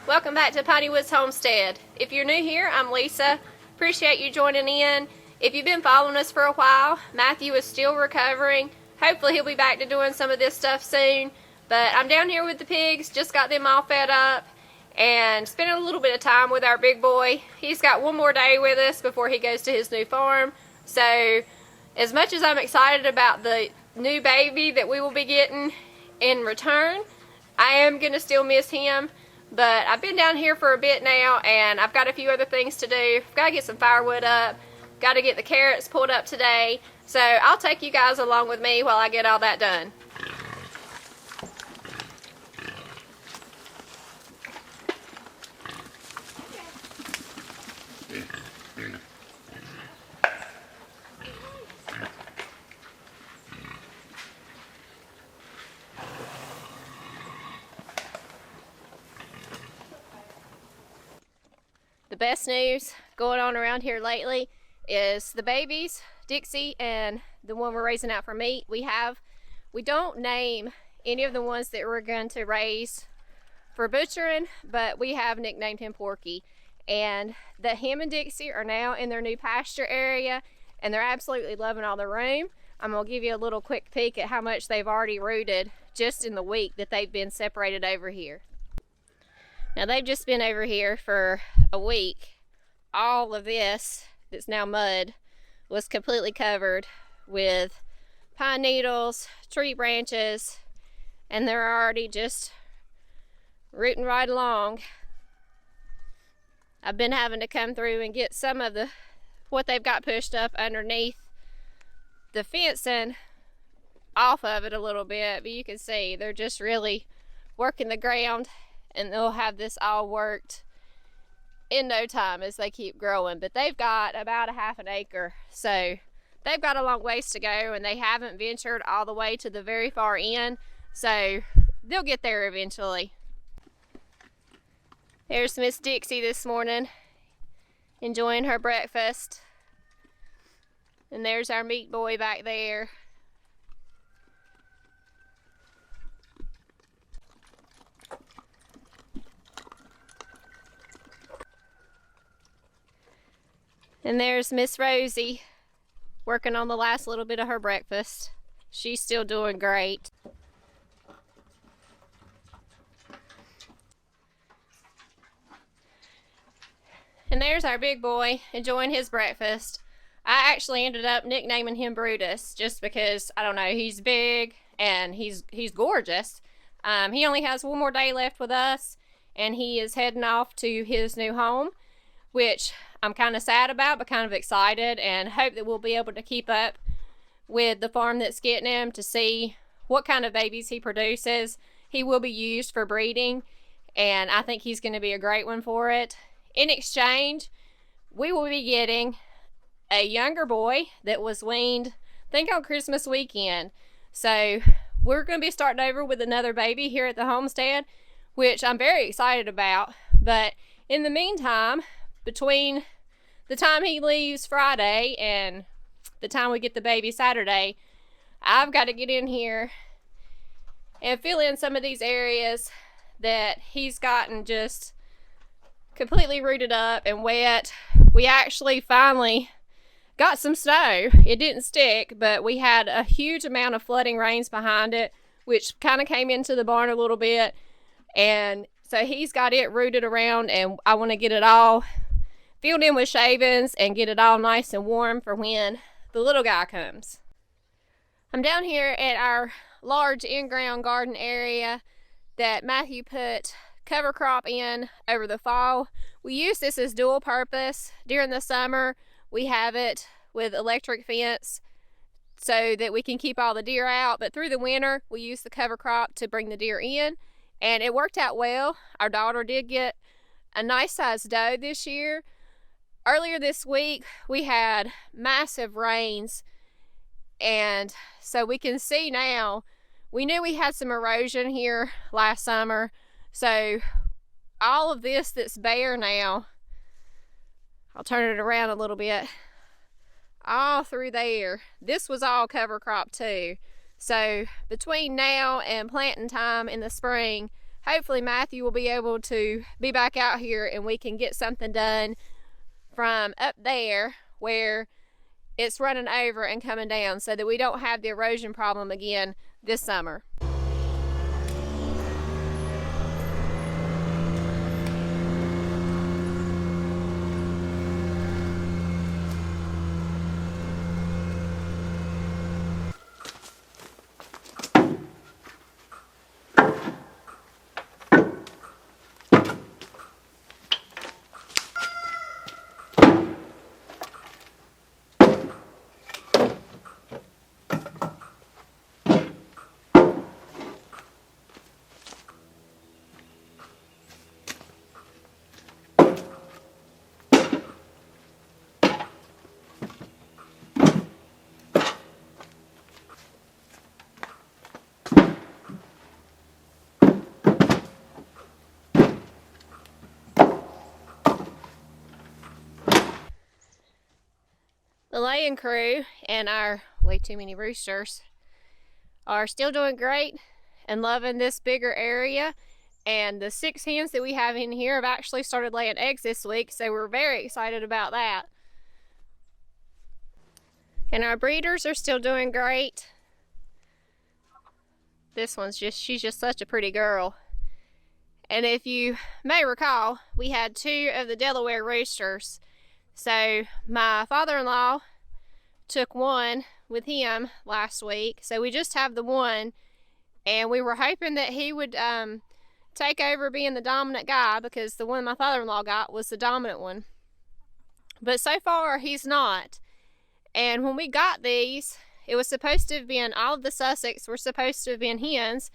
Welcome back to Piney Woods Homestead. If you're new here, I'm Lisa. Appreciate you joining in. If you've been following us for a while, Matthew is still recovering. Hopefully he'll be back to doing some of this stuff soon. But I'm down here with the pigs, just got them all fed up, and spending a little bit of time with our big boy. He's got one more day with us before he goes to his new farm. So as much as I'm excited about the new baby that we will be getting in return, I am going to still miss him. But I've been down here for a bit now, and I've got a few other things to do. I've got to get some firewood up, got to get the carrots pulled up today. So I'll take you guys along with me while I get all that done. The best news going on around here lately is the babies, Dixie and the one we're raising out for meat. We don't name any of the ones that we're going to raise for butchering, but we have nicknamed him Porky. And him and Dixie are now in their new pasture area, and they're absolutely loving all the room. I'm gonna give you a little quick peek at how much they've already rooted just in the week that they've been separated over here. Now they've just been over here for a week. All of this that's now mud was completely covered with pine needles, tree branches, and they're already just rooting right along. I've been having to come through and get some of what they've got pushed up underneath the fencing off of it a little bit, but you can see they're just really working the ground, and they'll have this all worked in no time as they keep growing. But they've got about a half an acre, so they've got a long ways to go, and they haven't ventured all the way to the very far end, so they'll get there eventually. There's Miss Dixie this morning enjoying her breakfast, and there's our meat boy back there. And there's Miss Rosie working on the last little bit of her breakfast. She's still doing great. And there's our big boy enjoying his breakfast. I actually ended up nicknaming him Brutus just because, I don't know, he's big and he's gorgeous. He only has one more day left with us, and he is heading off to his new home, which I'm kind of sad about, but kind of excited, and hope that we'll be able to keep up with the farm that's getting him to see what kind of babies he produces. He will be used for breeding, and I think he's going to be a great one for it. In exchange, we will be getting a younger boy that was weaned, I think, on Christmas weekend. So we're going to be starting over with another baby here at the homestead, which I'm very excited about. But in the meantime, between the time he leaves Friday and the time we get the baby Saturday, I've got to get in here and fill in some of these areas that he's gotten just completely rooted up and wet. We actually finally got some snow. It didn't stick, but we had a huge amount of flooding rains behind it, which kind of came into the barn a little bit. And so he's got it rooted around, and I want to get it all filled in with shavings and get it all nice and warm for when the little guy comes. I'm down here at our large in-ground garden area that Matthew put cover crop in over the fall. We use this as dual purpose. During the summer, we have it with electric fence so that we can keep all the deer out, but through the winter, we use the cover crop to bring the deer in, and it worked out well. Our daughter did get a nice sized doe this year. Earlier this week, we had massive rains, and so we can see now, we knew we had some erosion here last summer, so all of this that's bare now, I'll turn it around a little bit, all through there, this was all cover crop too. So between now and planting time in the spring, hopefully Matthew will be able to be back out here and we can get something done from up there where it's running over and coming down, so that we don't have the erosion problem again this summer. The laying crew and our way too many roosters are still doing great and loving this bigger area. And the 6 hens that we have in here have actually started laying eggs this week, so we're very excited about that. And our breeders are still doing great. This one's she's just such a pretty girl. And if you may recall, we had 2 of the Delaware roosters. So my father-in-law took one with him last week. So we just have the one, and we were hoping that he would take over being the dominant guy, because the one my father-in-law got was the dominant one. But so far he's not. And when we got these, it was supposed to have been, all of the Sussex were supposed to have been hens,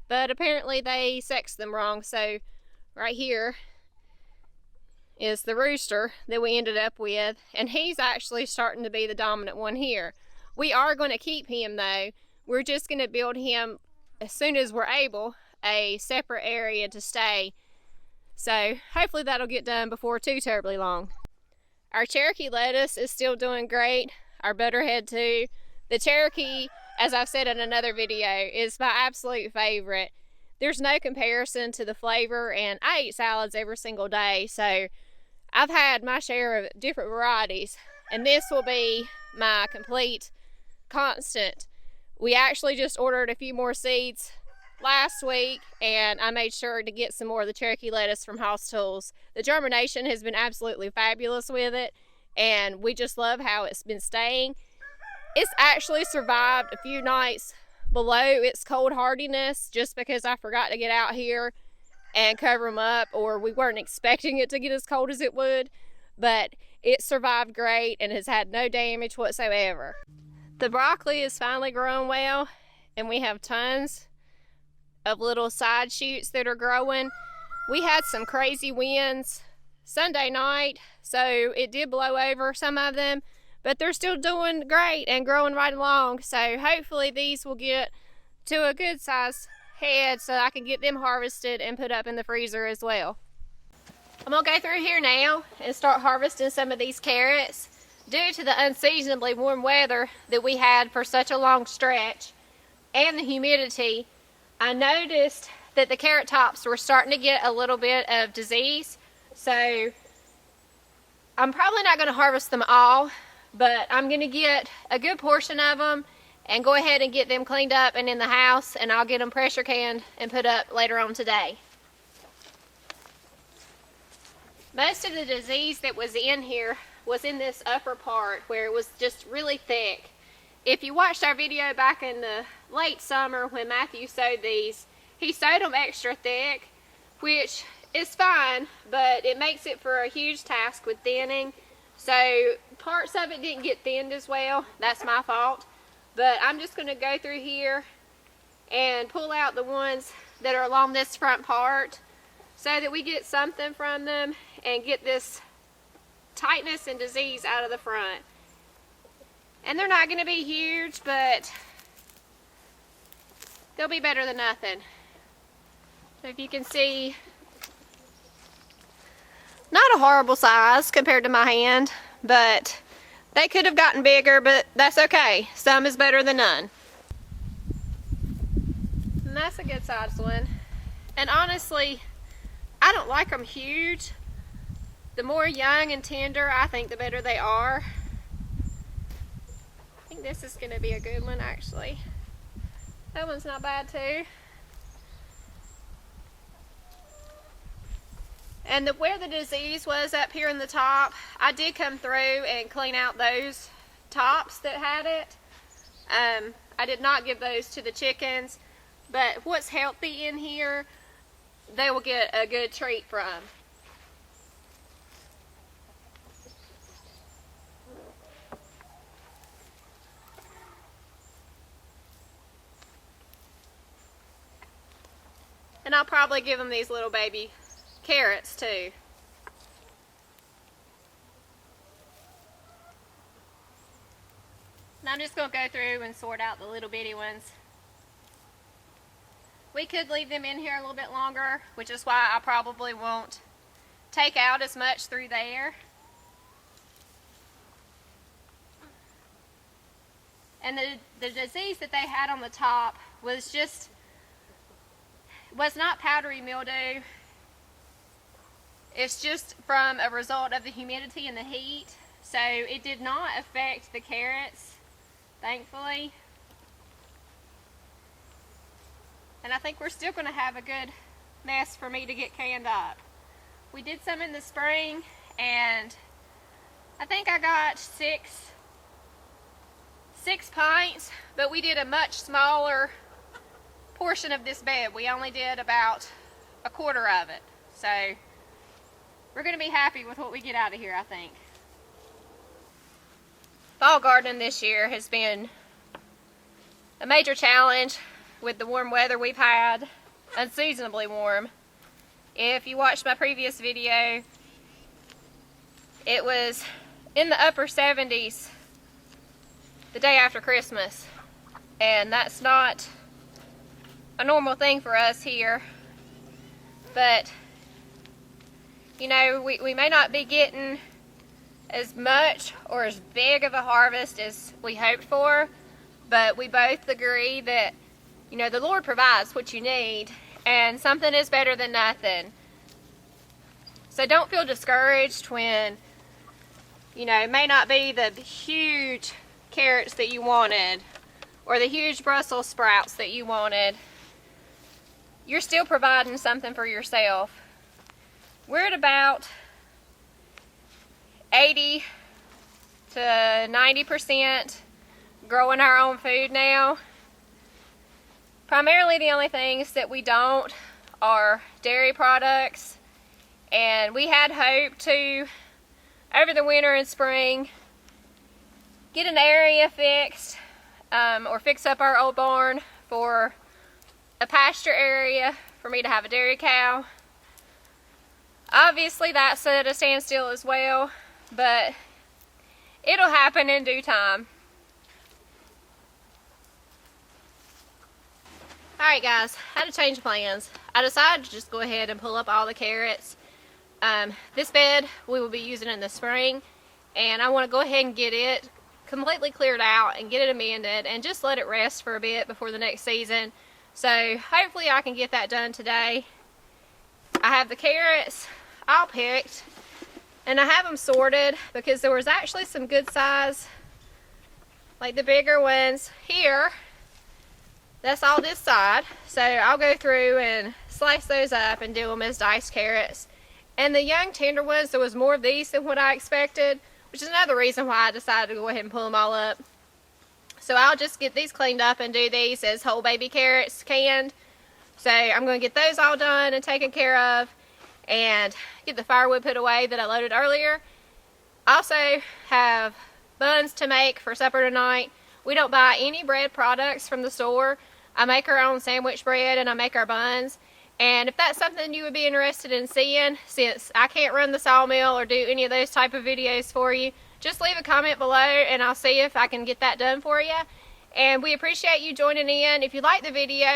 but apparently they sexed them wrong. So right here is the rooster that we ended up with, and he's actually starting to be the dominant one here. We are going to keep him though. We're just going to build him, as soon as we're able, a separate area to stay. So hopefully that'll get done before too terribly long. Our Cherokee lettuce is still doing great. Our butterhead too. The Cherokee, as I've said in another video, is my absolute favorite. There's no comparison to the flavor, and I eat salads every single day, so I've had my share of different varieties, and this will be my complete constant. We actually just ordered a few more seeds last week, and I made sure to get some more of the Cherokee lettuce from House Tools. The germination has been absolutely fabulous with it, and we just love how it's been staying. It's actually survived a few nights below its cold hardiness, just because I forgot to get out here and cover them up, or we weren't expecting it to get as cold as it would, but it survived great and has had no damage whatsoever. The broccoli is finally growing well, and we have tons of little side shoots that are growing. We had some crazy winds Sunday night, so it did blow over some of them, but they're still doing great and growing right along. So hopefully these will get to a good size head so I can get them harvested and put up in the freezer as well. I'm gonna go through here now and start harvesting some of these carrots. Due to the unseasonably warm weather that we had for such a long stretch and the humidity, I noticed that the carrot tops were starting to get a little bit of disease. So I'm probably not going to harvest them all, but I'm going to get a good portion of them and go ahead and get them cleaned up and in the house, and I'll get them pressure canned and put up later on today. Most of the disease that was in here was in this upper part where it was just really thick. If you watched our video back in the late summer when Matthew sowed these, he sowed them extra thick, which is fine, but it makes it for a huge task with thinning. So parts of it didn't get thinned as well. That's my fault. But I'm just going to go through here and pull out the ones that are along this front part so that we get something from them and get this tightness and disease out of the front. And they're not going to be huge, but they'll be better than nothing. So if you can see, not a horrible size compared to my hand, but they could have gotten bigger, but that's okay. Some is better than none. And that's a good sized one. And honestly, I don't like them huge. The more young and tender, I think the better they are. I think this is going to be a good one, actually. That one's not bad too. And where the disease was up here in the top, I did come through and clean out those tops that had it. I did not give those to the chickens, but what's healthy in here, they will get a good treat from. And I'll probably give them these little baby carrots too. And I'm just going to go through and sort out the little bitty ones. We could leave them in here a little bit longer, which is why I probably won't take out as much through there. And the disease that they had on the top was not powdery mildew. It's just from a result of the humidity and the heat. So it did not affect the carrots, thankfully. And I think we're still going to have a good mess for me to get canned up. We did some in the spring, and I think I got six pints, but we did a much smaller portion of this bed. We only did about a quarter of it. So we're going to be happy with what we get out of here, I think. Fall gardening this year has been a major challenge with the warm weather we've had, unseasonably warm. If you watched my previous video, it was in the upper 70s the day after Christmas, and that's not a normal thing for us here. But you know, we may not be getting as much or as big of a harvest as we hoped for, but we both agree that, you know, the Lord provides what you need, and something is better than nothing. So don't feel discouraged when, you know, it may not be the huge carrots that you wanted or the huge Brussels sprouts that you wanted. You're still providing something for yourself. We're at about 80 to 90% growing our own food now. Primarily the only things that we don't are dairy products, and we had hoped to, over the winter and spring, get an area fixed or fix up our old barn for a pasture area for me to have a dairy cow. Obviously that's at a standstill as well, but it'll happen in due time. Alright guys, I had to change plans. I decided to just go ahead and pull up all the carrots. This bed we will be using in the spring, and I want to go ahead and get it completely cleared out and get it amended and just let it rest for a bit before the next season. So hopefully I can get that done today. I have the carrots all picked, and I have them sorted because there was actually some good size, like the bigger ones here. That's all this side. So I'll go through and slice those up and do them as diced carrots. And the young tender ones, there was more of these than what I expected, which is another reason why I decided to go ahead and pull them all up. So I'll just get these cleaned up and do these as whole baby carrots canned. So I'm going to get those all done and taken care of and get the firewood put away that I loaded earlier. Also have buns to make for supper tonight. We don't buy any bread products from the store. I make our own sandwich bread and I make our buns. And if that's something you would be interested in seeing, since I can't run the sawmill or do any of those type of videos for you, just leave a comment below and I'll see if I can get that done for you. And we appreciate you joining in. If you like the video,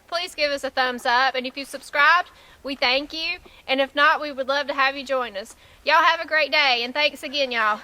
please give us a thumbs up. And if you subscribed, we thank you. And if not, we would love to have you join us. Y'all have a great day, and thanks again, y'all.